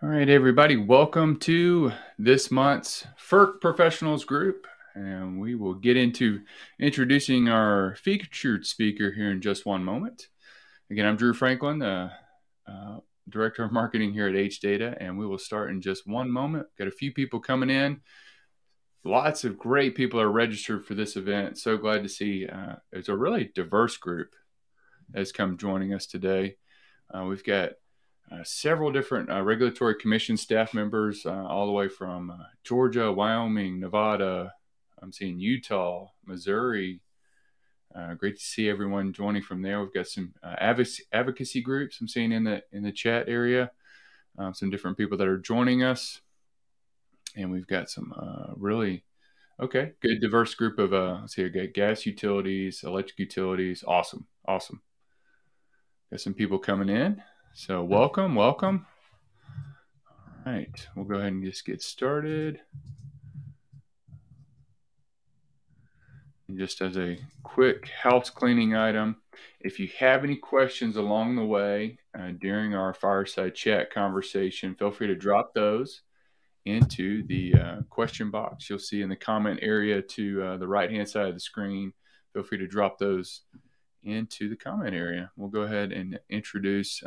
All right, everybody, welcome to this month's FERC Professionals Group. And we will get into introducing our featured speaker here in just one moment. Again, I'm Drew Franklin, Director of Marketing here at H Data, and we will start in just one moment. Got a few people coming in. Lots of great people are registered for this event. So glad to see it's a really diverse group that's come joining us today. We've got several different regulatory commission staff members, all the way from Georgia, Wyoming, Nevada. I'm seeing Utah, Missouri. Great to see everyone joining from there. We've got some advocacy groups I'm seeing in the chat area. Some different people that are joining us, and we've got some really good diverse group of let's see, we got gas utilities, electric utilities. Awesome. Got some people coming in. So welcome. All right, we'll go ahead and just get started. And just as a quick house cleaning item, if you have any questions along the way during our fireside chat conversation, feel free to drop those into the question box you'll see in the comment area to the right-hand side of the screen. Feel free to drop those into the comment area. We'll go ahead and introduce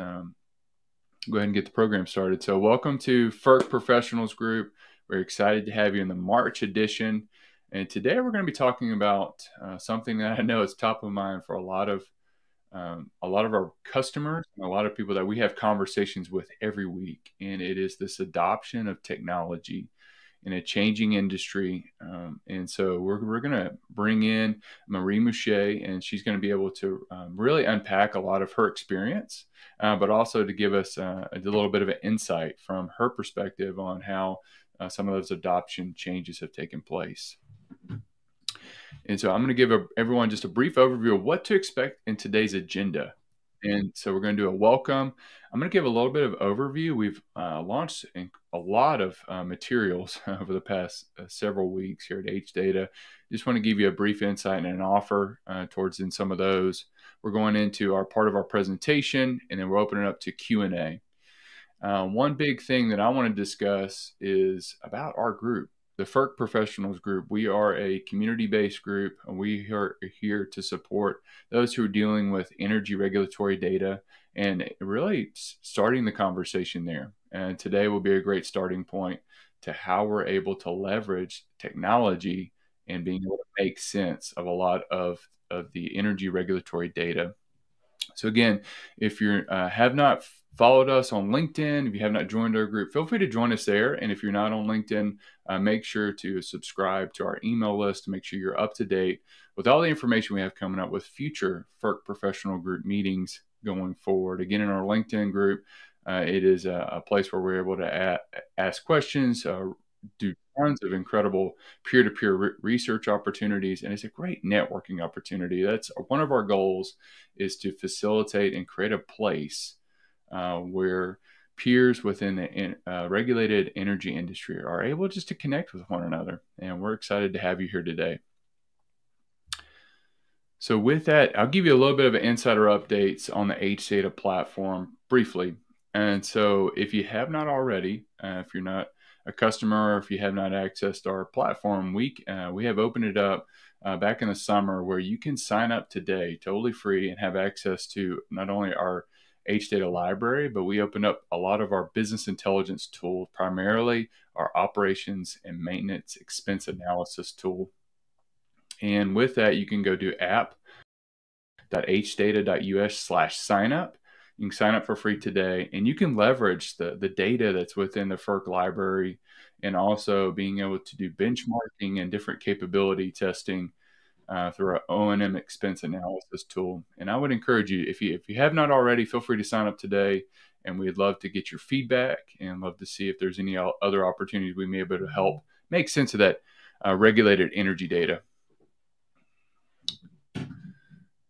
go ahead and get the program started. So welcome to FERC Professionals Group. We're excited to have you in the March edition. And today we're going to be talking about something that I know is top of mind for a lot of our customers and a lot of people that we have conversations with every week. And it is this adoption of technology in a changing industry. And so we're going to bring in Marie Mouchet, and she's going to be able to really unpack a lot of her experience, but also to give us a little bit of an insight from her perspective on how some of those adoption changes have taken place. And so I'm going to give everyone just a brief overview of what to expect in today's agenda. And so we're going to do a welcome. I'm going to give a little bit of overview. We've launched a lot of materials over the past several weeks here at H Data. Just want to give you a brief insight and an offer towards in some of those. We're going into our part of our presentation, and then we're opening up to Q&A. One big thing that I want to discuss is about our group. The FERC Professionals Group. We are a community-based group, and we are here to support those who are dealing with energy regulatory data and really starting the conversation there. And today will be a great starting point to how we're able to leverage technology and being able to make sense of a lot of the energy regulatory data. So again, if you have not followed us on LinkedIn, if you have not joined our group, feel free to join us there. And if you're not on LinkedIn, make sure to subscribe to our email list to make sure you're up to date with all the information we have coming up with future FERC Professional Group meetings going forward. Again, in our LinkedIn group, it is a place where we're able to ask questions, do tons of incredible peer-to-peer research opportunities, and it's a great networking opportunity. That's one of our goals, is to facilitate and create a place where peers within the regulated energy industry are able just to connect with one another. And we're excited to have you here today. So with that, I'll give you a little bit of insider updates on the H Data platform briefly. And so if you have not already, if you're not a customer, or if you have not accessed our platform, we have opened it up back in the summer, where you can sign up today totally free and have access to not only our H Data library, but we opened up a lot of our business intelligence tool, primarily our operations and maintenance expense analysis tool. And with that, you can go to app.hdata.us/signup. You can sign up for free today, and you can leverage the data that's within the FERC library, and also being able to do benchmarking and different capability testing through our O&M expense analysis tool. And I would encourage you, if you have not already, feel free to sign up today, and we'd love to get your feedback and love to see if there's any other opportunities we may be able to help make sense of that regulated energy data.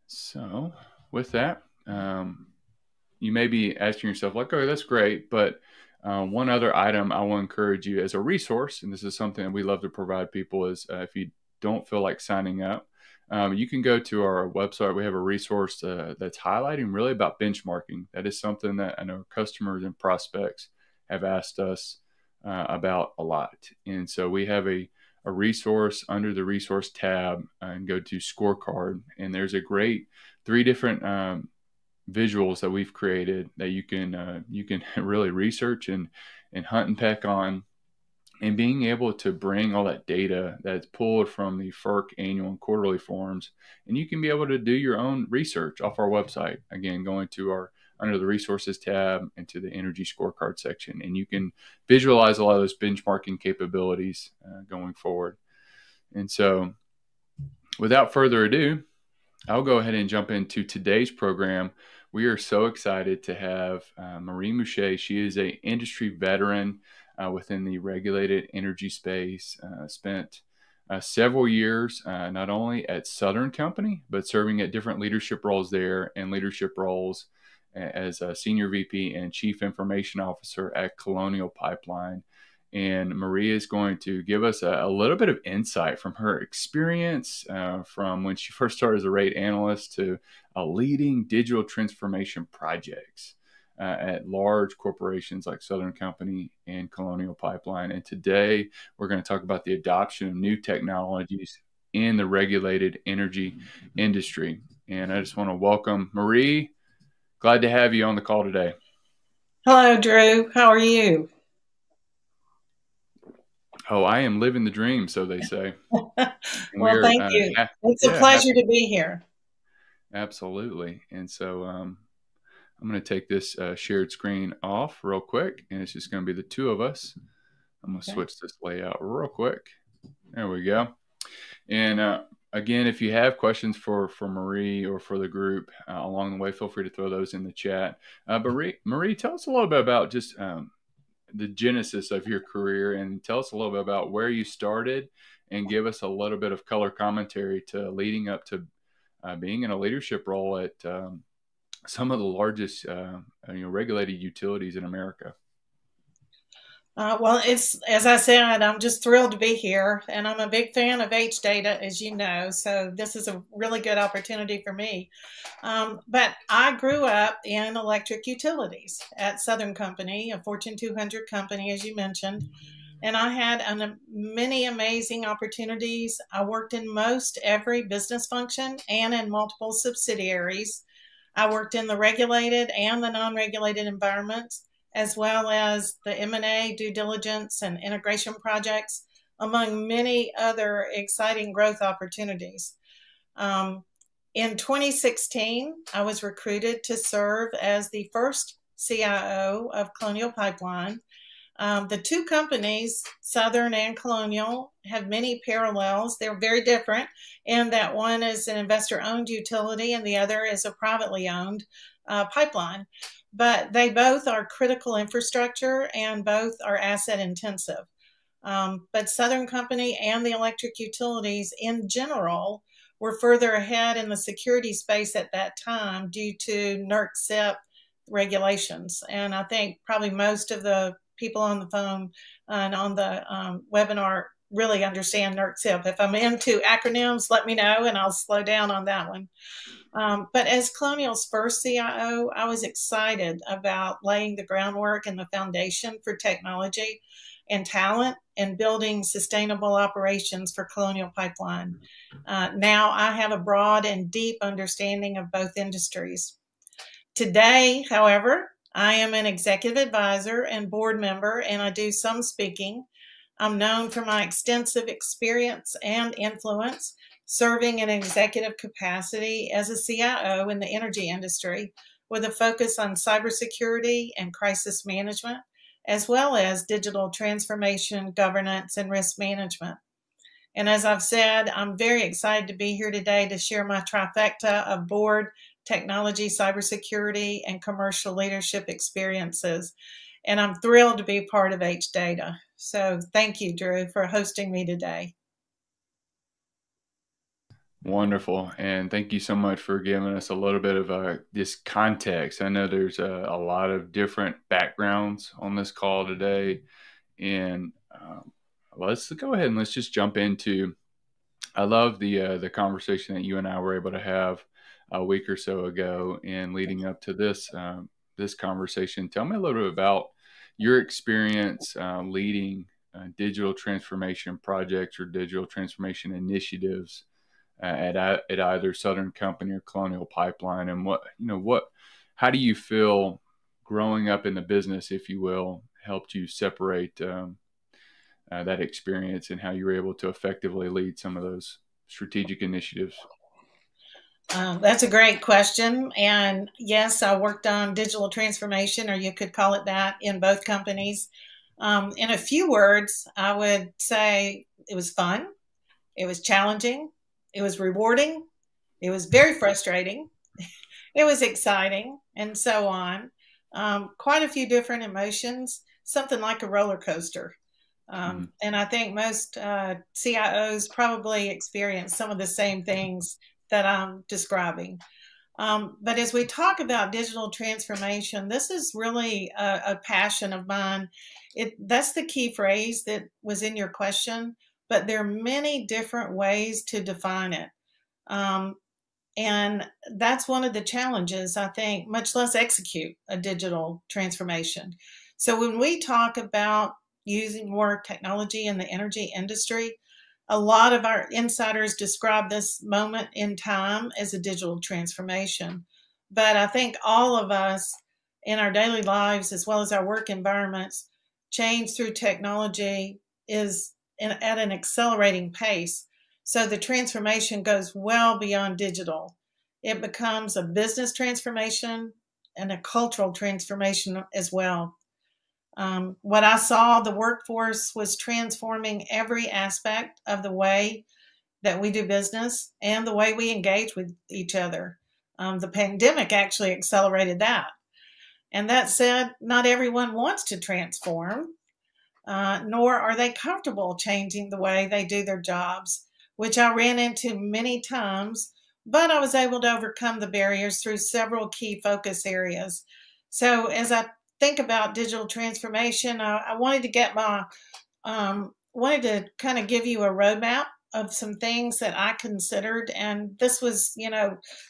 So with that, you may be asking yourself, like, oh, that's great, but one other item I will encourage you as a resource, and this is something that we love to provide people, is if you don't feel like signing up, you can go to our website. We have a resource that's highlighting really about benchmarking. That is something that I know customers and prospects have asked us about a lot. And so we have a resource under the resource tab and go to scorecard. And there's a great 3 different visuals that we've created that you can really research and hunt and peck on, and being able to bring all that data that's pulled from the FERC annual and quarterly forms, and you can be able to do your own research off our website. Again, going to our under the resources tab into the energy scorecard section, and you can visualize a lot of those benchmarking capabilities going forward. And so, without further ado, I'll go ahead and jump into today's program. We are so excited to have Marie Mouchet. She is an industry veteran within the regulated energy space, spent several years not only at Southern Company, but serving at different leadership roles there and leadership roles as a Senior VP and Chief Information Officer at Colonial Pipeline. And Marie is going to give us a little bit of insight from her experience from when she first started as a rate analyst to leading digital transformation projects at large corporations like Southern Company and Colonial Pipeline. And today we're going to talk about the adoption of new technologies in the regulated energy industry. And I just want to welcome Marie. Glad to have you on the call today. Hello, Drew. How are you? Oh, I am living the dream, so they say. And Well, we're, thank you. It's a yeah, pleasure to be here. absolutely. And so I'm going to take this shared screen off real quick, and it's just going to be the two of us. I'm going to Okay. switch this layout real quick. There we go. And again, if you have questions for Marie or for the group along the way, feel free to throw those in the chat. But Marie, tell us a little bit about just the genesis of your career, and tell us a little bit about where you started, and give us a little bit of color commentary to leading up to being in a leadership role at some of the largest regulated utilities in America. Well, it's as I said, I'm just thrilled to be here, and I'm a big fan of H data, as you know. So this is a really good opportunity for me. But I grew up in electric utilities at Southern Company, a Fortune 200 company, as you mentioned. And I had many amazing opportunities. I worked in most every business function and in multiple subsidiaries. I worked in the regulated and the non-regulated environments, as well as the M&A, due diligence, and integration projects, among many other exciting growth opportunities. In 2016, I was recruited to serve as the first CIO of Colonial Pipeline. The two companies, Southern and Colonial, have many parallels. They're very different in that one is an investor-owned utility and the other is a privately owned pipeline. But they both are critical infrastructure and both are asset intensive. But Southern Company and the electric utilities in general were further ahead in the security space at that time due to NERC-CIP regulations. And I think probably most of the people on the phone and on the webinar really understand NERC-CIP. If I'm into acronyms, let me know and I'll slow down on that one. But as Colonial's first CIO, I was excited about laying the groundwork and the foundation for technology and talent and building sustainable operations for Colonial Pipeline. Now I have a broad and deep understanding of both industries. Today, however, I am an executive advisor and board member, and I do some speaking. I'm known for my extensive experience and influence serving in an executive capacity as a CIO in the energy industry with a focus on cybersecurity and crisis management, as well as digital transformation, governance, and risk management. And as I've said, I'm very excited to be here today to share my trifecta of board, technology, cybersecurity, and commercial leadership experiences. And I'm thrilled to be part of H Data. So thank you, Drew, for hosting me today. Wonderful. And thank you so much for giving us a little bit of this context. I know there's a lot of different backgrounds on this call today. And let's go ahead and let's just jump into I love the conversation that you and I were able to have a week or so ago, and leading up to this conversation. Tell me a little bit about your experience leading digital transformation projects or digital transformation initiatives at either Southern Company or Colonial Pipeline, and how do you feel growing up in the business, if you will, helped you separate that experience and how you were able to effectively lead some of those strategic initiatives? That's a great question. And yes, I worked on digital transformation, or you could call it that, in both companies. In a few words, I would say it was fun, it was challenging, it was rewarding, it was very frustrating, it was exciting, and so on. Quite a few different emotions, something like a roller coaster. Hmm. And I think most CIOs probably experience some of the same things that I'm describing. But as we talk about digital transformation, this is really a passion of mine. That's the key phrase that was in your question, but there are many different ways to define it. Um, and that's one of the challenges, I think, much less execute a digital transformation. So when we talk about using more technology in the energy industry, a lot of our insiders describe this moment in time as a digital transformation. But I think all of us in our daily lives, as well as our work environments, change through technology is at an accelerating pace. So the transformation goes well beyond digital. It becomes a business transformation and a cultural transformation as well. What I saw, the workforce was transforming every aspect of the way that we do business and the way we engage with each other. The pandemic actually accelerated that. And that said, not everyone wants to transform, nor are they comfortable changing the way they do their jobs, which I ran into many times, but I was able to overcome the barriers through several key focus areas. So as I think about digital transformation, I wanted to wanted to kind of give you a roadmap of some things that I considered, and this was,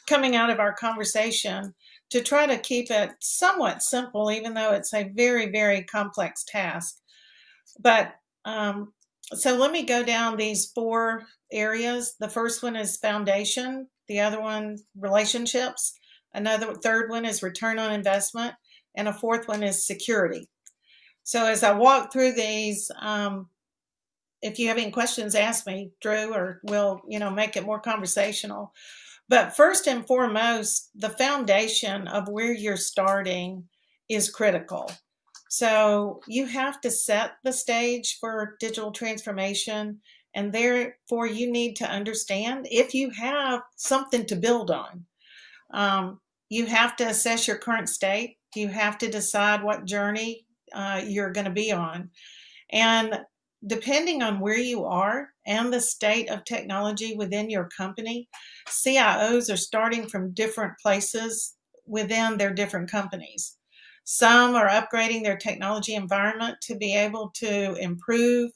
coming out of our conversation to try to keep it somewhat simple, even though it's a very, very complex task. But so let me go down these four areas. The first one is foundation. The other one, relationships. Another third one is return on investment, and a fourth one is security. So as I walk through these, if you have any questions, ask me, Drew, or we'll make it more conversational. But first and foremost, the foundation of where you're starting is critical. So you have to set the stage for digital transformation, and therefore you need to understand if you have something to build on. You have to assess your current state. You have to decide what journey you're going to be on. And depending on where you are and the state of technology within your company, CIOs are starting from different places within their different companies. Some are upgrading their technology environment to be able to improve,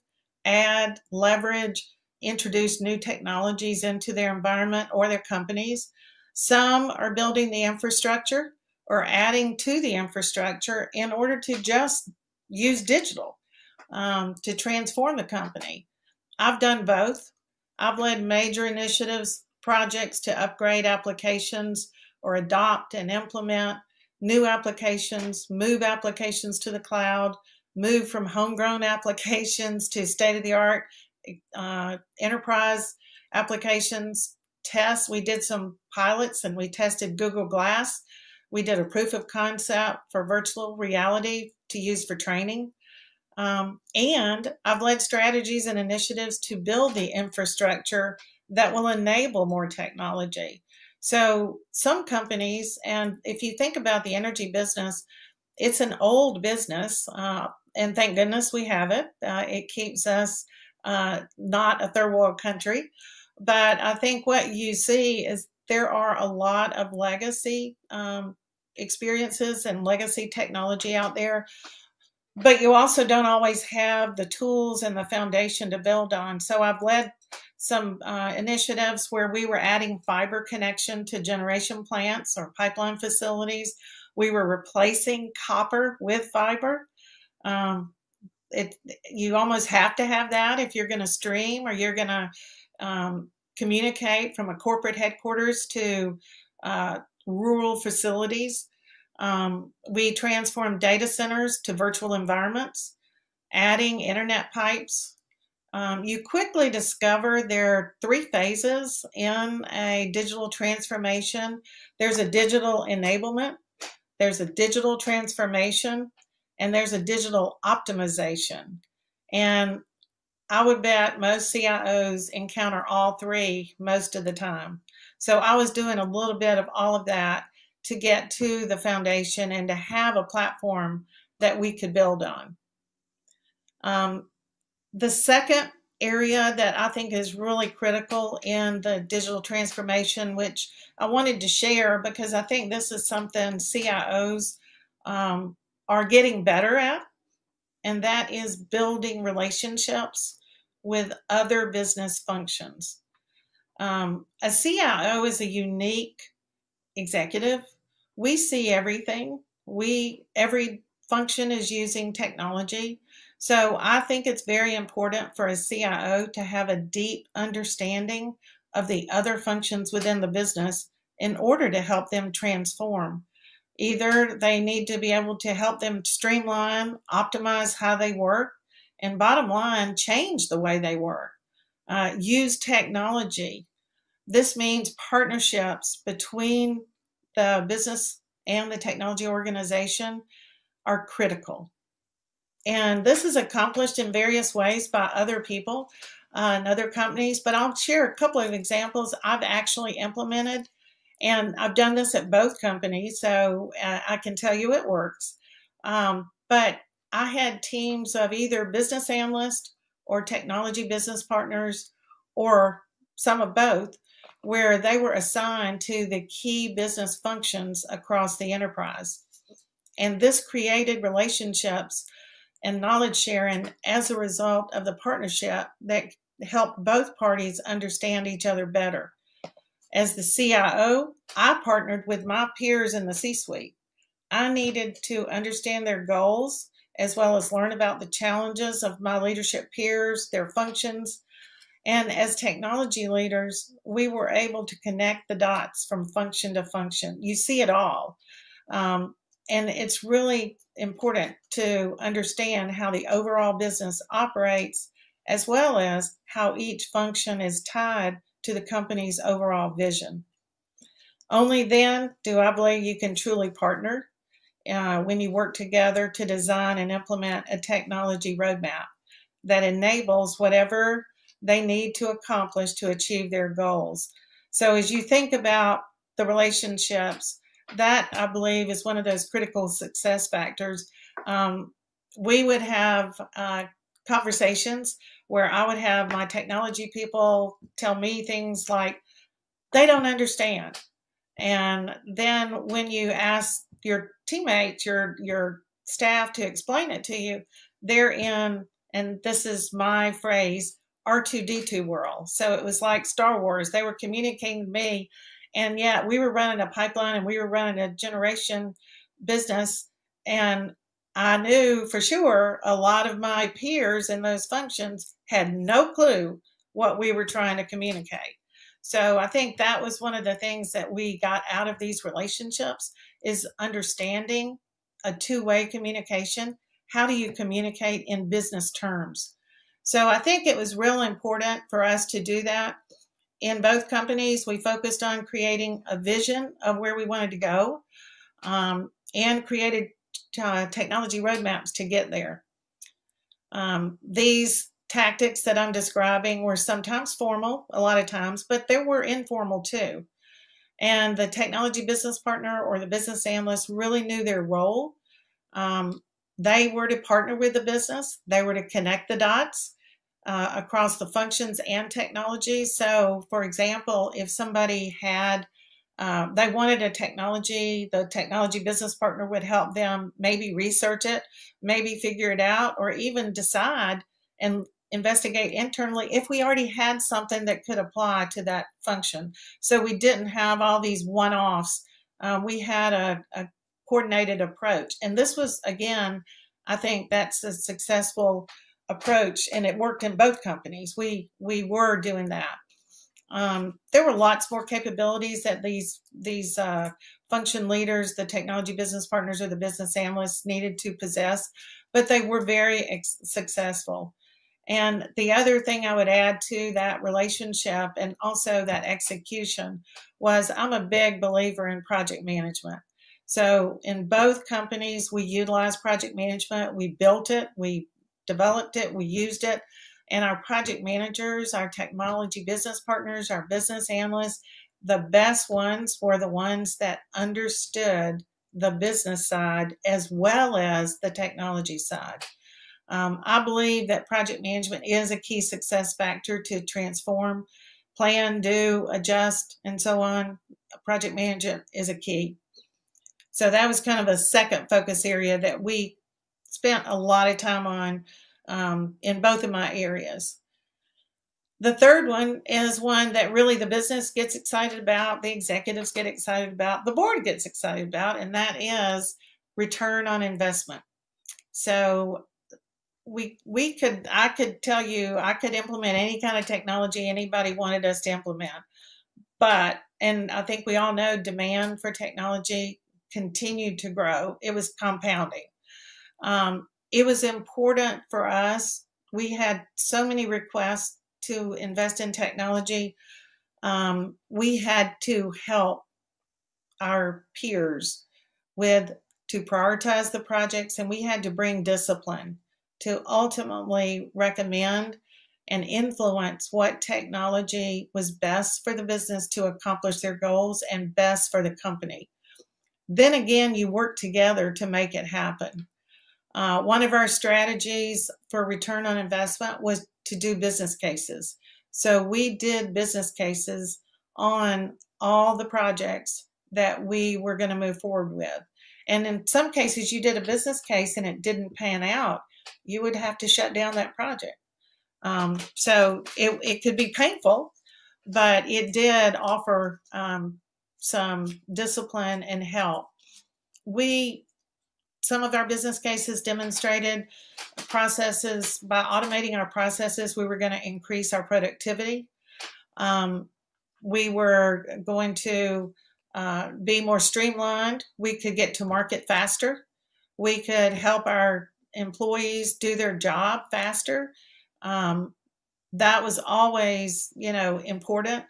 add, leverage, introduce new technologies into their environment or their companies. Some are building the infrastructure or adding to the infrastructure in order to just use digital to transform the company. I've done both. I've led major initiatives, projects to upgrade applications or adopt and implement new applications, move applications to the cloud, move from homegrown applications to state-of-the-art enterprise applications, tests. We did some pilots and we tested Google Glass. We did a proof of concept for virtual reality to use for training. And I've led strategies and initiatives to build the infrastructure that will enable more technology. So some companies, and if you think about the energy business, it's an old business, and thank goodness we have it. It keeps us not a third world country. But I think what you see is there are a lot of legacy experiences and legacy technology out there, but you also don't always have the tools and the foundation to build on. So I've led some initiatives where we were adding fiber connection to generation plants or pipeline facilities. We were replacing copper with fiber. Um, you almost have to have that if you're going to stream or you're going to communicate from a corporate headquarters to rural facilities. We transformed data centers to virtual environments, adding internet pipes. You quickly discover there are three phases in a digital transformation. There's a digital enablement, there's a digital transformation, and there's a digital optimization. And I would bet most CIOs encounter all three most of the time. So I was doing a little bit of all of that to get to the foundation and to have a platform that we could build on. The second area that I think is really critical in the digital transformation, which I wanted to share because I think this is something CIOs are getting better at, and that is building relationships with other business functions. A CIO is a unique executive. We see everything. Every function is using technology. So I think it's very important for a CIO to have a deep understanding of the other functions within the business in order to help them transform. Either they need to be able to help them streamline, optimize how they work, and bottom line, change the way they work. Use technology. This means partnerships between the business and the technology organization are critical. And this is accomplished in various ways by other people and other companies, but I'll share a couple of examples I've actually implemented. And I've done this at both companies, so I can tell you it works. But I had teams of either business analysts or technology business partners or some of both, where they were assigned to the key business functions across the enterprise. And this created relationships and knowledge sharing as a result of the partnership that helped both parties understand each other better. As the CIO, I partnered with my peers in the C-suite. I needed to understand their goals as well as learn about the challenges of my leadership peers, their functions. And as technology leaders, we were able to connect the dots from function to function. You see it all. And it's really important to understand how the overall business operates, as well as how each function is tied to the company's overall vision. Only then do I believe you can truly partner when you work together to design and implement a technology roadmap that enables whatever they need to accomplish to achieve their goals. So as you think about the relationships, that I believe is one of those critical success factors. We would have conversations where I would have my technology people tell me things like, they don't understand. And then when you ask your teammates, your staff to explain it to you, they're in, and this is my phrase, R2D2 world. So it was like Star Wars. They were communicating to me, and yet we were running a pipeline and we were running a generation business. And I knew for sure a lot of my peers in those functions had no clue what we were trying to communicate. So I think that was one of the things that we got out of these relationships is understanding a two-way communication. How do you communicate in business terms? So I think it was real important for us to do that. In both companies, we focused on creating a vision of where we wanted to go and created technology roadmaps to get there. These tactics that I'm describing were sometimes formal, a lot of times, but there were informal too. And the technology business partner or the business analyst really knew their role. They were to partner with the business. They were to connect the dots across the functions and technology. So, for example, if somebody had, they wanted a technology, the technology business partner would help them maybe research it, maybe figure it out, or even decide and investigate internally if we already had something that could apply to that function. So we didn't have all these one-offs. We had a coordinated approach. And this was, again, I think that's a successful approach, and it worked in both companies. We were doing that. There were lots more capabilities that these function leaders, the technology business partners, or the business analysts needed to possess, but they were very successful. And the other thing I would add to that relationship and also that execution was I'm a big believer in project management. So in both companies, we utilized project management. We built it, we developed it, we used it. And our project managers, our technology business partners, our business analysts, the best ones were the ones that understood the business side as well as the technology side. I believe that project management is a key success factor to transform, plan, do, adjust, and so on. Project management is a key. So that was kind of a second focus area that we spent a lot of time on in both of my areas. The third one is one that really the business gets excited about, the executives get excited about, the board gets excited about, and that is return on investment. So I could tell you, I could implement any kind of technology anybody wanted us to implement. But, and I think we all know demand for technology continued to grow. It was compounding. It was important for us. We had so many requests to invest in technology. We had to help our peers to prioritize the projects, and we had to bring discipline to ultimately recommend and influence what technology was best for the business to accomplish their goals and best for the company. Then again, you work together to make it happen. One of our strategies for return on investment was to do business cases. So we did business cases on all the projects that we were going to move forward with. And in some cases, you did a business case and it didn't pan out. You would have to shut down that project. So it could be painful, but it did offer some discipline and help. Some of our business cases demonstrated processes. By automating our processes, we were going to increase our productivity. We were going to be more streamlined. We could get to market faster. We could help our employees do their job faster. That was always, important.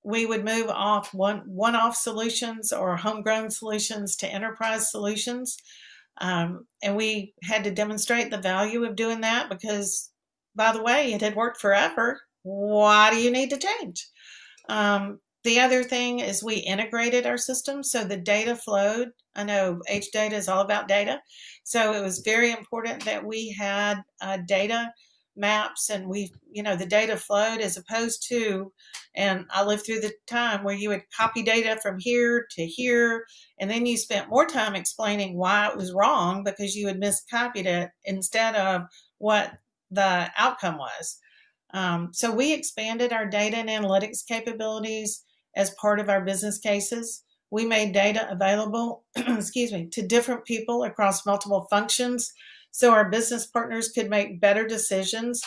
We would move off one-off solutions or homegrown solutions to enterprise solutions. And we had to demonstrate the value of doing that because, by the way, it had worked forever. Why do you need to change? The other thing is we integrated our systems so the data flowed. I know H data is all about data. So it was very important that we had data maps and the data flowed as opposed to, and I lived through the time where you would copy data from here to here, and then you spent more time explaining why it was wrong because you had miscopied it instead of what the outcome was. So we expanded our data and analytics capabilities as part of our business cases. We made data available, to different people across multiple functions so our business partners could make better decisions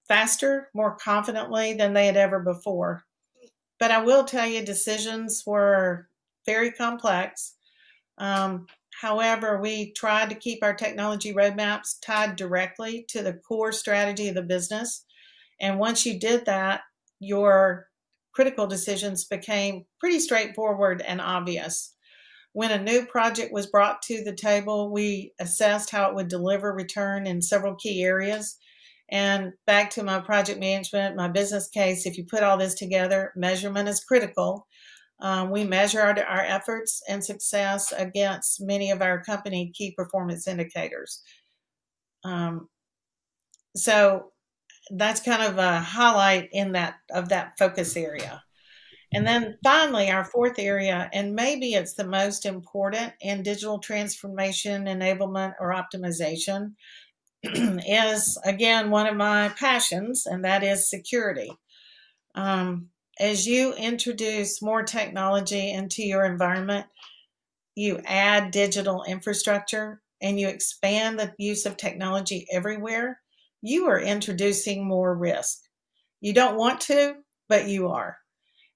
faster, more confidently than they had ever before. But I will tell you, decisions were very complex. However, we tried to keep our technology roadmaps tied directly to the core strategy of the business. And once you did that, your critical decisions became pretty straightforward and obvious. When a new project was brought to the table, we assessed how it would deliver return in several key areas. And back to my project management, my business case, if you put all this together, measurement is critical. We measure our efforts and success against many of our company key performance indicators. So that's kind of a highlight of that focus area. And then finally, our fourth area, and maybe it's the most important in digital transformation, enablement, or optimization, is, again, one of my passions, and that is security. As you introduce more technology into your environment, you add digital infrastructure and you expand the use of technology everywhere, you are introducing more risk. You don't want to, but you are.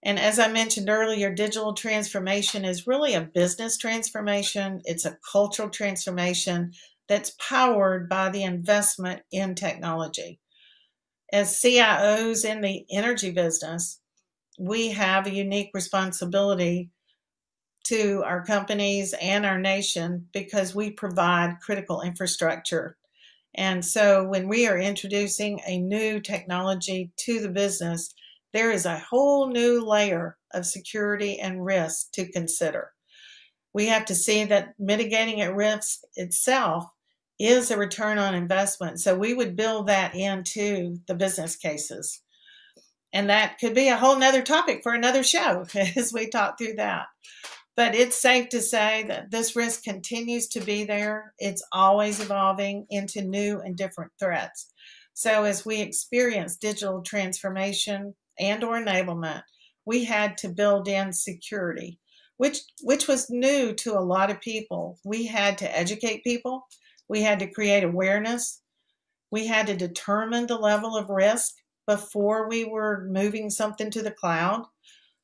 And as I mentioned earlier, digital transformation is really a business transformation. It's a cultural transformation that's powered by the investment in technology. As CIOs in the energy business, we have a unique responsibility to our companies and our nation because we provide critical infrastructure. And so when we are introducing a new technology to the business, there is a whole new layer of security and risk to consider. We have to see that mitigating a risk itself is a return on investment. So we would build that into the business cases. And that could be a whole nother topic for another show as we talk through that. But it's safe to say that this risk continues to be there. It's always evolving into new and different threats. So as we experience digital transformation and or enablement, we had to build in security, which was new to a lot of people. We had to educate people. We had to create awareness. We had to determine the level of risk before we were moving something to the cloud.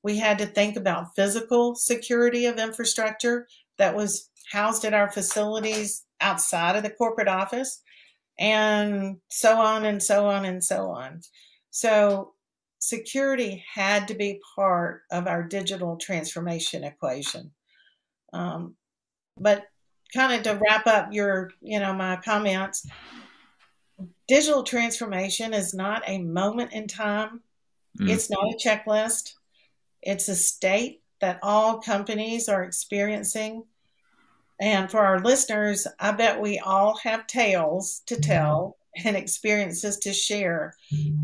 We had to think about physical security of infrastructure that was housed at our facilities outside of the corporate office, and so on and so on and so on. So security had to be part of our digital transformation equation. But kind of to wrap up my comments, digital transformation is not a moment in time. Mm. It's not a checklist. It's a state that all companies are experiencing. And for our listeners, I bet we all have tales to tell and experiences to share.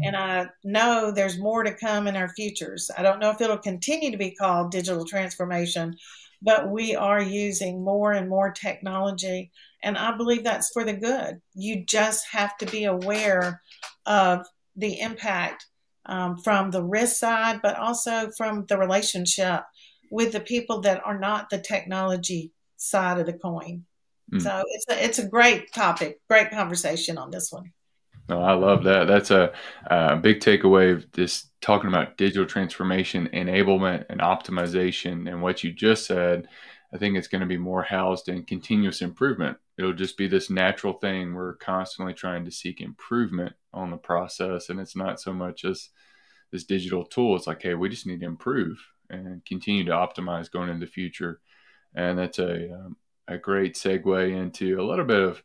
And I know there's more to come in our futures. I don't know if it'll continue to be called digital transformation, but we are using more and more technology. And I believe that's for the good. You just have to be aware of the impact from the risk side, but also from the relationship with the people that are not the technology side of the coin. Mm. So it's a great topic, great conversation on this one. No, I love that. That's a big takeaway of just talking about digital transformation, enablement, and optimization. And what you just said, I think it's going to be more housed in continuous improvement. It'll just be this natural thing. We're constantly trying to seek improvement on the process. And it's not so much as this digital tool. It's like, hey, we just need to improve and continue to optimize going into the future. And that's a great segue into a little bit of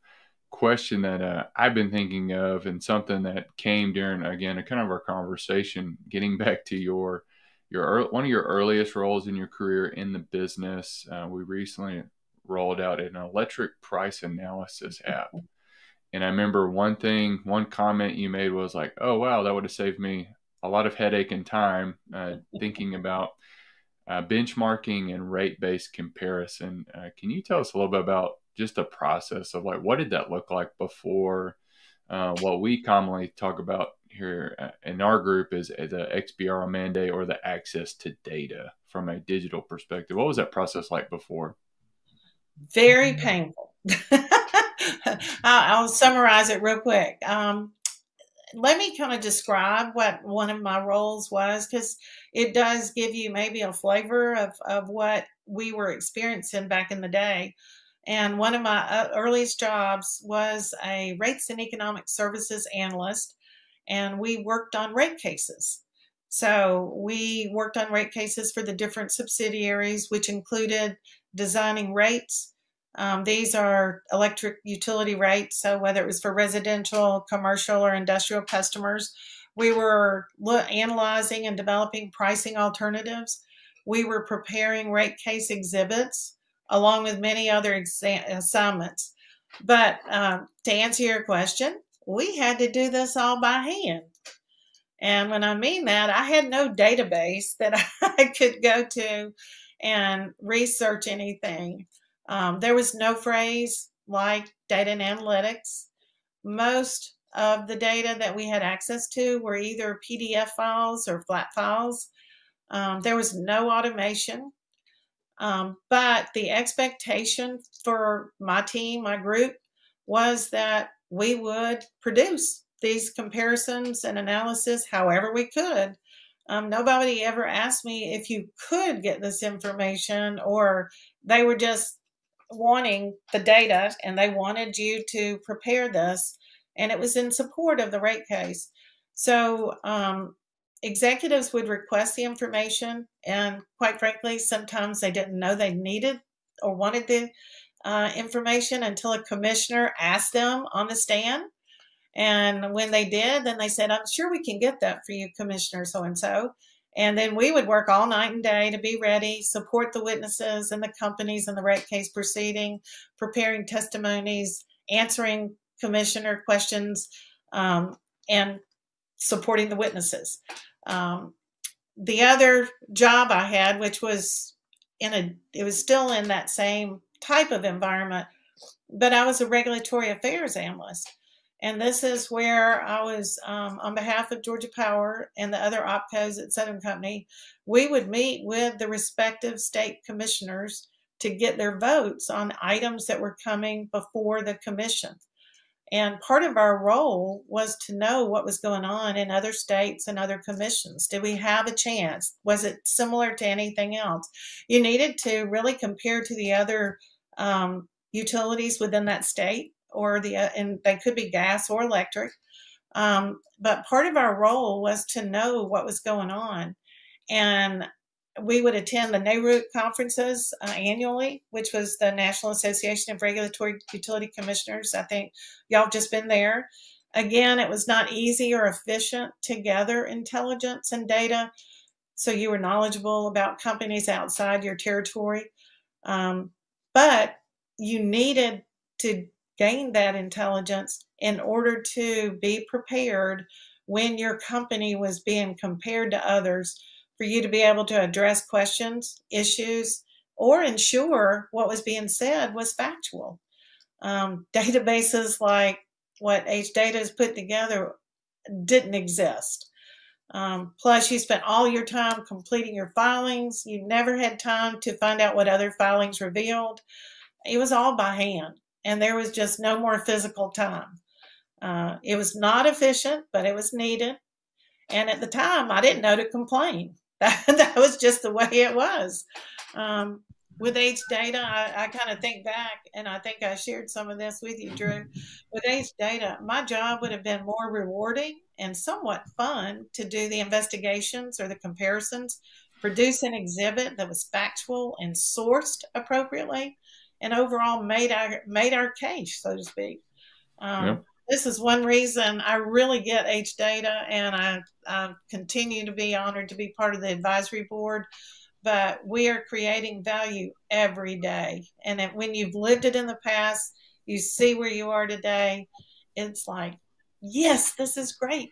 question that I've been thinking of, and something that came during, again, a kind of our conversation, getting back to your one of your earliest roles in your career in the business. We recently rolled out an electric price analysis app. And I remember one comment you made was like, oh, wow, that would have saved me a lot of headache and time thinking about benchmarking and rate-based comparison. Can you tell us a little bit about just the process of like, what did that look like before? What we commonly talk about here in our group is the XBRL mandate, or the access to data from a digital perspective. What was that process like before? Very painful. I'll summarize it real quick. Let me kind of describe what one of my roles was, because it does give you maybe a flavor of what we were experiencing back in the day. And one of my earliest jobs was a rates and economic services analyst, and we worked on rate cases. So we worked on rate cases for the different subsidiaries, which included designing rates. These are electric utility rates. So whether it was for residential, commercial, or industrial customers, we were analyzing and developing pricing alternatives. We were preparing rate case exhibits, along with many other assignments. But to answer your question, we had to do this all by hand. And when I mean that, I had no database that I could go to and research anything. There was no phrase like data and analytics. most of the data that we had access to were either PDF files or flat files. There was no automation. But the expectation for my team, my group, was that we would produce these comparisons and analysis however we could. Nobody ever asked me if you could get this information, or they were just wanting the data and they wanted you to prepare this. And it was in support of the rate case. So executives would request the information, and quite frankly, sometimes they didn't know they needed or wanted the information until a commissioner asked them on the stand. And when they did, then they said, I'm sure we can get that for you, Commissioner so and so. And then we would work all night and day to be ready, support the witnesses and the companies in the rate case proceeding, preparing testimonies, answering commissioner questions, and supporting the witnesses. The other job I had, which was it was still in that same type of environment, but I was a regulatory affairs analyst. And this is where I was, on behalf of Georgia Power and the other OPCOs at Southern Company, we would meet with the respective state commissioners to get their votes on items that were coming before the commission. And part of our role was to know what was going on in other states and other commissions. Did we have a chance? Was it similar to anything else? You needed to really compare to the other utilities within that state, or and they could be gas or electric. But part of our role was to know what was going on. And we would attend the NARUC conferences annually, which was the National Association of Regulatory Utility Commissioners. I think y'all have just been there. Again, it was not easy or efficient to gather intelligence and data, so you were knowledgeable about companies outside your territory. But you needed to gain that intelligence in order to be prepared when your company was being compared to others, for you to be able to address questions, issues, or ensure what was being said was factual. Databases like what HData has put together didn't exist. Plus, you spent all your time completing your filings. You never had time to find out what other filings revealed. It was all by hand, and there was just no more physical time. It was not efficient, but it was needed. And at the time, I didn't know to complain. That was just the way it was. With H data, I kind of think back, and I think I shared some of this with you, Drew. With H data, my job would have been more rewarding and somewhat fun to do the investigations or the comparisons, produce an exhibit that was factual and sourced appropriately, and overall made our case, so to speak. Yep. This is one reason I really get H data, and I continue to be honored to be part of the advisory board. But we are creating value every day. And when you've lived it in the past, you see where you are today. It's like, yes, this is great.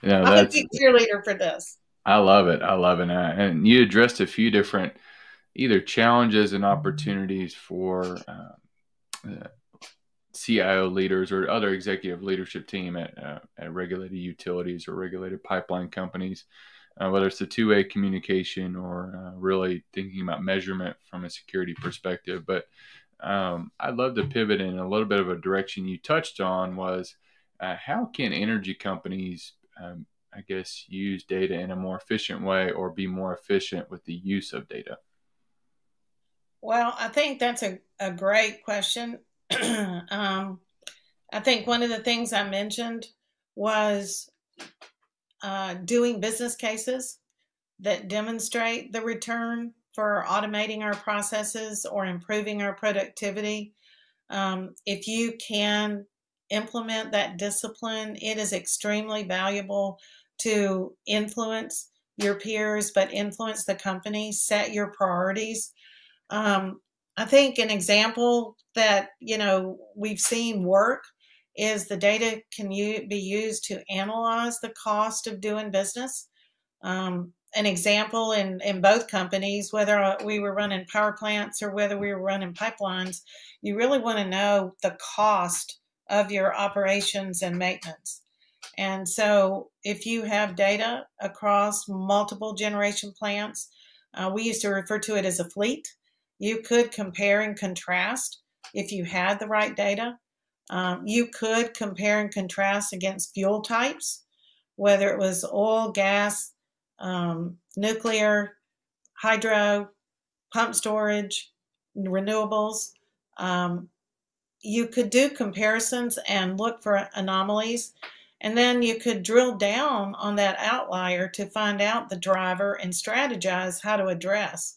Yeah, I'm a big cheerleader for this. I love it. I love it. And you addressed a few different either challenges and opportunities for CIO leaders or other executive leadership team at regulated utilities or regulated pipeline companies, whether it's the two-way communication or really thinking about measurement from a security perspective. But I'd love to pivot in a little bit of a direction you touched on was how can energy companies, I guess, use data in a more efficient way or be more efficient with the use of data? Well, I think that's a great question. I think one of the things I mentioned was doing business cases that demonstrate the return for automating our processes or improving our productivity. If you can implement that discipline, it is extremely valuable to influence your peers, but influence the company, set your priorities. I think an example that we've seen work is the data can be used to analyze the cost of doing business. An example in both companies, whether we were running power plants or whether we were running pipelines, you really want to know the cost of your operations and maintenance. And so if you have data across multiple generation plants, we used to refer to it as a fleet. You could compare and contrast if you had the right data. You could compare and contrast against fuel types, whether it was oil, gas, nuclear, hydro, pump storage, renewables. Um, you could do comparisons and look for anomalies. And then you could drill down on that outlier to find out the driver and strategize how to address.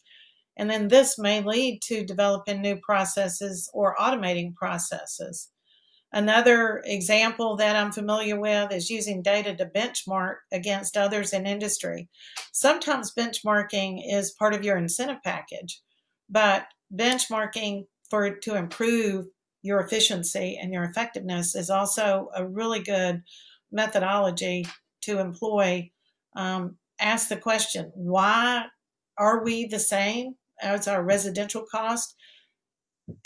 And then this may lead to developing new processes or automating processes. Another example that I'm familiar with is using data to benchmark against others in industry. Sometimes benchmarking is part of your incentive package, but benchmarking to improve your efficiency and your effectiveness is also a really good methodology to employ. Ask the question, why are we the same as our residential cost?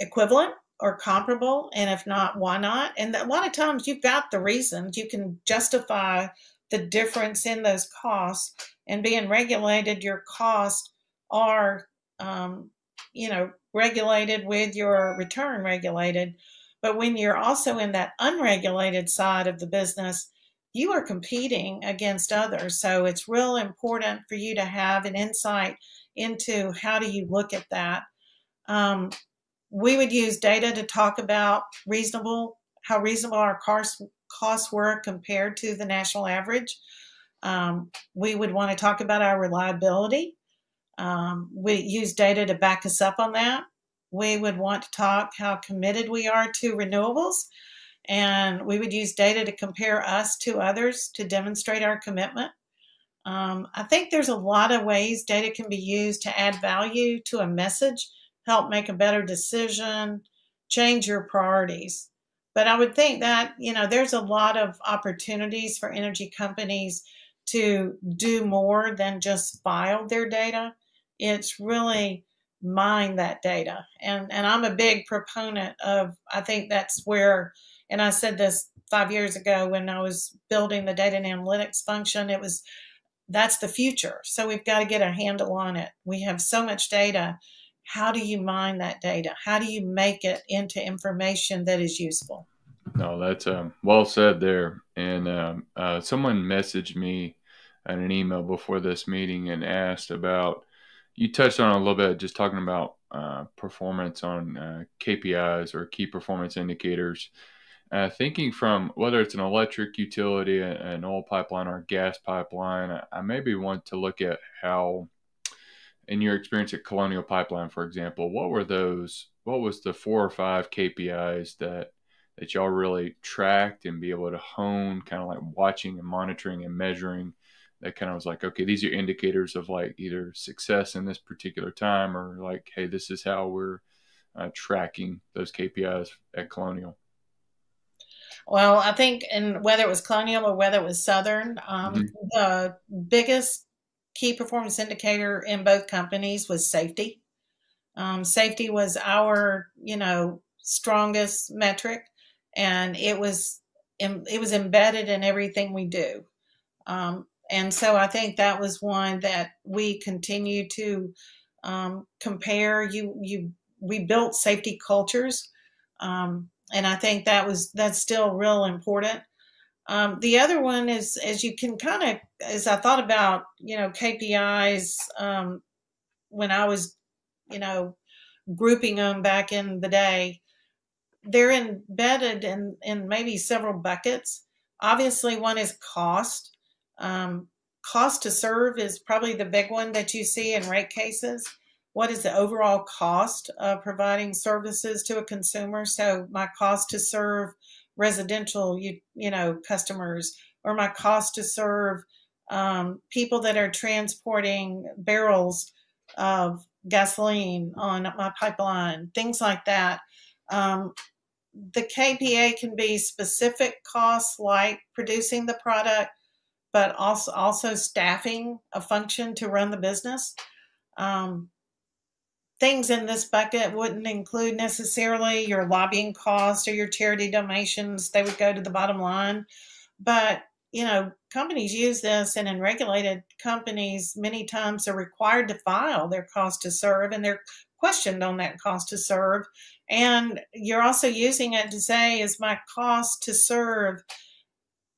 Equivalent or comparable? And if not, why not? And a lot of times you've got the reasons. You can justify the difference in those costs. And being regulated, your costs are, regulated with your return regulated. But when you're also in that unregulated side of the business, you are competing against others. So it's real important for you to have an insight into how do you look at that. We would use data to talk about how reasonable our costs were compared to the national average. We would want to talk about our reliability. We use data to back us up on that. We would want to talk how committed we are to renewables. And we would use data to compare us to others to demonstrate our commitment. I think there's a lot of ways data can be used to add value to a message, help make a better decision, change your priorities. But I would think that, there's a lot of opportunities for energy companies to do more than just file their data. It's really mine that data. And I'm a big proponent of, I think that's where, and I said this 5 years ago when I was building the data and analytics function, that's the future. So we've got to get a handle on it. We have so much data. How do you mine that data? How do you make it into information that is useful? No, that's well said there. And someone messaged me in an email before this meeting and asked about, you touched on it a little bit, just talking about performance on KPIs or key performance indicators. Thinking from whether it's an electric utility, an oil pipeline, or a gas pipeline, I maybe want to look at how, in your experience at Colonial Pipeline, for example, what was the 4 or 5 KPIs that y'all really tracked and be able to hone, kind of like watching and monitoring and measuring, that kind of was like, okay, these are indicators of like either success in this particular time, or like, hey, this is how we're tracking those KPIs at Colonial. Well, I think, and whether it was Colonial or whether it was Southern, Mm-hmm. the biggest key performance indicator in both companies was safety. Safety was our, strongest metric, and it was embedded in everything we do. And so I think that was one that we continue to compare. We built safety cultures, and I think that's still real important. The other one is, as you can kind of, as I thought about, KPIs, when I was, you know, grouping them back in the day, they're embedded in maybe several buckets. Obviously, one is cost. Um, Cost to serve is probably the big one that you see in rate cases. What is the overall cost of providing services to a consumer? So my cost to serve residential, customers, or my cost to serve people that are transporting barrels of gasoline on my pipeline, things like that. Um, the KPA can be specific costs like producing the product, but also staffing a function to run the business. Um, things in this bucket wouldn't include necessarily your lobbying costs or your charity donations. They would go to the bottom line. But, companies use this, and in regulated companies, many times are required to file their cost to serve, and they're questioned on that cost to serve. And you're also using it to say, is my cost to serve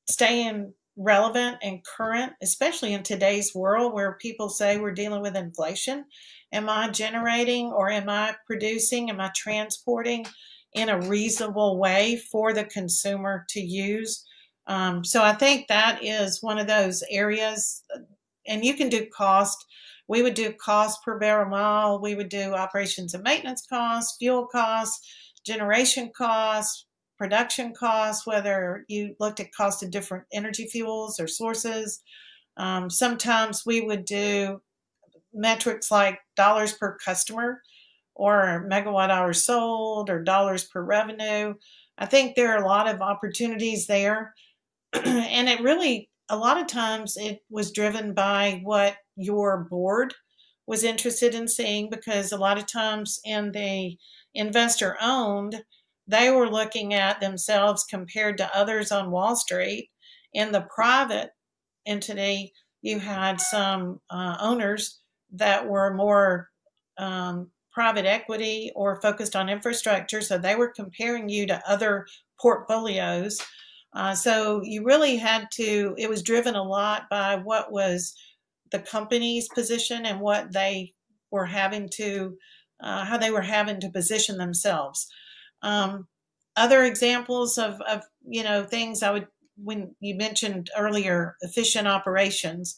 staying relevant and current, especially in today's world where people say we're dealing with inflation? Am I generating, or am I producing, am I transporting in a reasonable way for the consumer to use? So I think that is one of those areas. And you can do cost. We would do cost per barrel mile. We would do operations and maintenance costs, fuel costs, generation costs, production costs, whether you looked at cost of different energy fuels or sources. Sometimes we would do metrics like dollars per customer, or megawatt hours sold, or dollars per revenue. I think there are a lot of opportunities there. And it really, a lot of times, it was driven by what your board was interested in seeing, because a lot of times in the investor owned, they were looking at themselves compared to others on Wall Street. In the private entity, you had some owners that were more private equity or focused on infrastructure, so they were comparing you to other portfolios. So you really had to, it was driven a lot by what was the company's position and what they were having to, how they were having to position themselves. Um, Other examples of things I would, when you mentioned earlier efficient operations,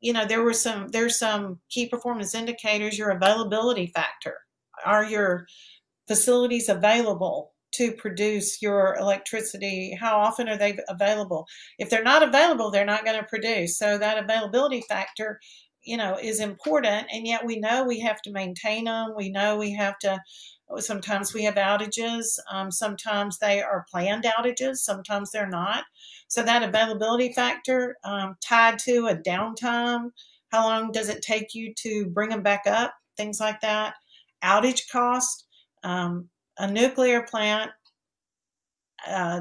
there's some key performance indicators. Your availability factor. Are your facilities available to produce your electricity? How often are they available? If they're not available, they're not going to produce. So that availability factor, is important. And yet we know we have to maintain them. We know we have to, sometimes we have outages. Sometimes they are planned outages. Sometimes they're not. So that availability factor, tied to a downtime, how long does it take you to bring them back up? Things like that. Outage cost. A nuclear plant,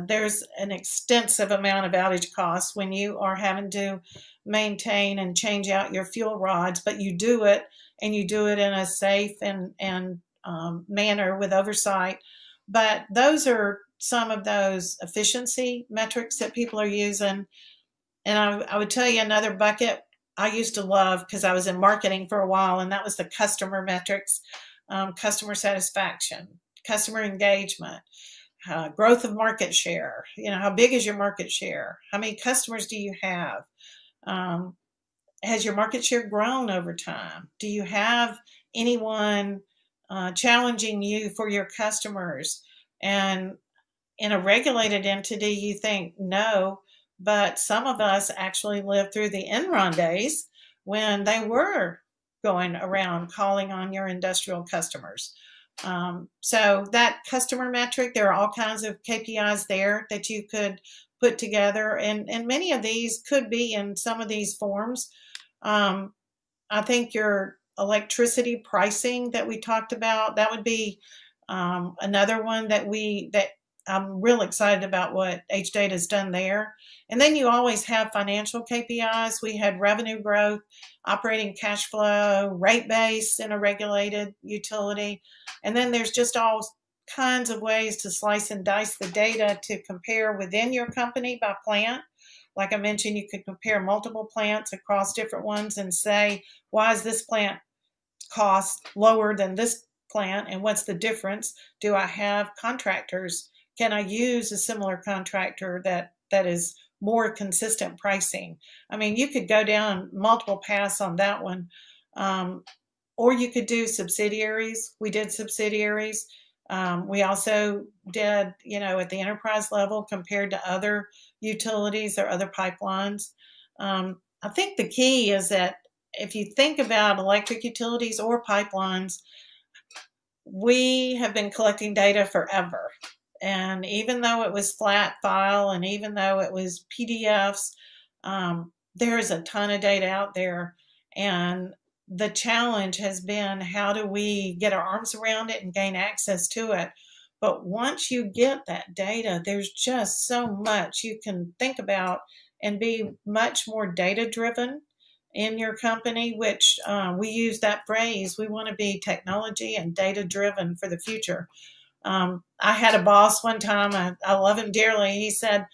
there's an extensive amount of outage costs when you are having to maintain and change out your fuel rods, but you do it, and you do it in a safe and manner with oversight. But those are some of those efficiency metrics that people are using. And I would tell you another bucket I used to love, because I was in marketing for a while, and that was the customer metrics, customer satisfaction, customer engagement, growth of market share. How big is your market share? How many customers do you have? Um, has your market share grown over time? Do you have anyone challenging you for your customers? And in a regulated entity, you think no, but some of us actually lived through the Enron days when they were going around calling on your industrial customers. So that customer metric, there are all kinds of KPIs there that you could put together, and many of these could be in some of these forms. I think your electricity pricing that we talked about, that would be another one that I'm real excited about what H Data has done there. And then you always have financial KPIs. We had revenue growth, operating cash flow, rate base in a regulated utility. And then there's just all kinds of ways to slice and dice the data to compare within your company by plant. Like I mentioned, you could compare multiple plants across different ones and say, why is this plant cost lower than this plant, and what's the difference? Do I have contractors? Can I use a similar contractor that is more consistent pricing? I mean, you could go down multiple paths on that one. Or you could do subsidiaries. We did subsidiaries. We also did, at the enterprise level compared to other utilities or other pipelines. I think the key is that if you think about electric utilities or pipelines, we have been collecting data forever. And even though it was flat file, and even though it was PDFs, there is a ton of data out there. And the challenge has been how do we get our arms around it and gain access to it. But once you get that data, there's just so much you can think about and be much more data driven in your company, which we use that phrase. We want to be technology and data driven for the future. I had a boss one time, I love him dearly. He said,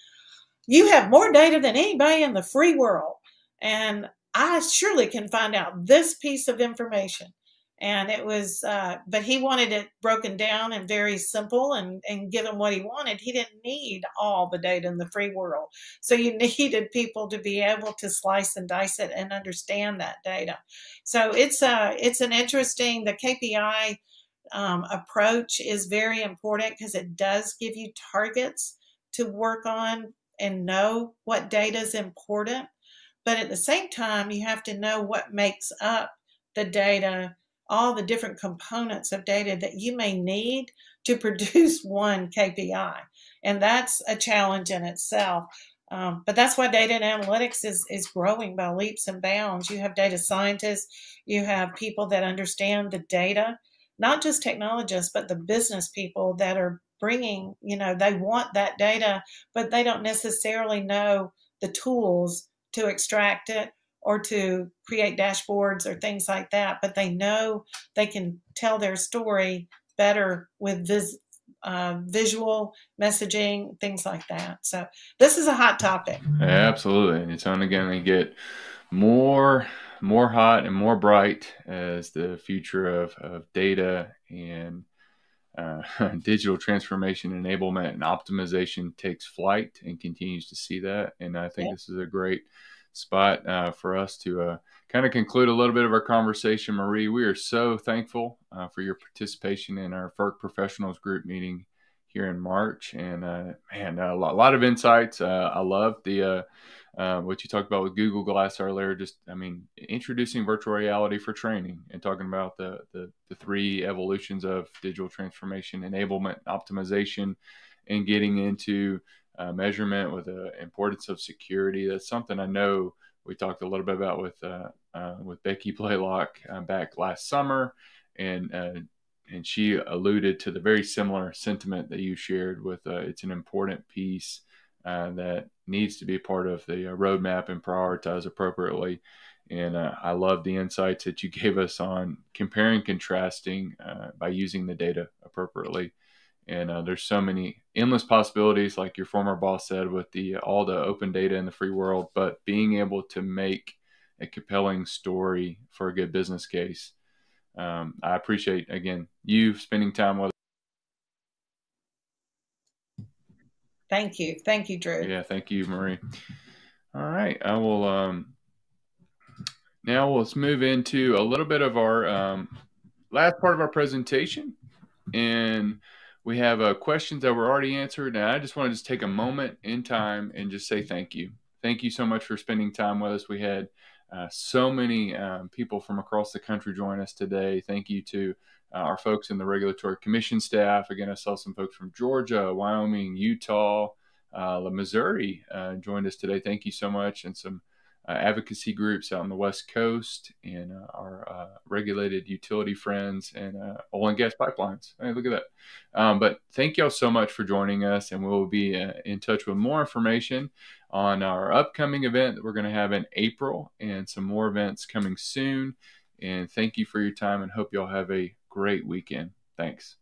"You have more data than anybody in the free world. And I surely can find out this piece of information." And it was, but he wanted it broken down and very simple and give him what he wanted. He didn't need all the data in the free world. So you needed people to be able to slice and dice it and understand that data. So it's an interesting, the KPI approach is very important because it does give you targets to work on and know what data is important. But at the same time, you have to know what makes up the data, all the different components of data that you may need to produce one KPI. And that's a challenge in itself. But that's why data and analytics is growing by leaps and bounds. You have data scientists, you have people that understand the data, not just technologists, but the business people that are bringing, they want that data, but they don't necessarily know the tools to extract it or to create dashboards or things like that. But they know they can tell their story better with visual messaging, things like that. So this is a hot topic. Absolutely. And it's only going to get more hot and more bright as the future of data and digital transformation, enablement, and optimization takes flight and continues to see that. And I think Yeah. this is a great spot for us to kind of conclude a little bit of our conversation, Marie. We are so thankful for your participation in our FERC Professionals Group meeting here in March. And man, a lot of insights. I love the what you talked about with Google Glass earlier. Just, I mean, introducing virtual reality for training and talking about the three evolutions of digital transformation, enablement, optimization, and getting into measurement with the importance of security. That's something I know we talked a little bit about with Becky Blaylock back last summer, and she alluded to the very similar sentiment that you shared with it's an important piece that needs to be part of the roadmap and prioritize appropriately. And I love the insights that you gave us on comparing, contrasting by using the data appropriately. And there's so many endless possibilities, like your former boss said, with the all the open data in the free world. But being able to make a compelling story for a good business case. I appreciate again you spending time with. Thank you, Drew. Yeah, thank you, Marie. All right, I will. Now let's move into a little bit of our last part of our presentation, and we have questions that were already answered. And I just want to take a moment in time and just say thank you. Thank you so much for spending time with us. We had so many people from across the country join us today. Thank you to our folks in the Regulatory Commission staff. Again, I saw some folks from Georgia, Wyoming, Utah, Missouri joined us today. Thank you so much. And some advocacy groups out on the West Coast, and our regulated utility friends, and oil and gas pipelines. Hey, look at that. But thank y'all so much for joining us, and we'll be in touch with more information on our upcoming event that we're going to have in April, and some more events coming soon. And thank you for your time, and hope y'all have a great weekend. Thanks.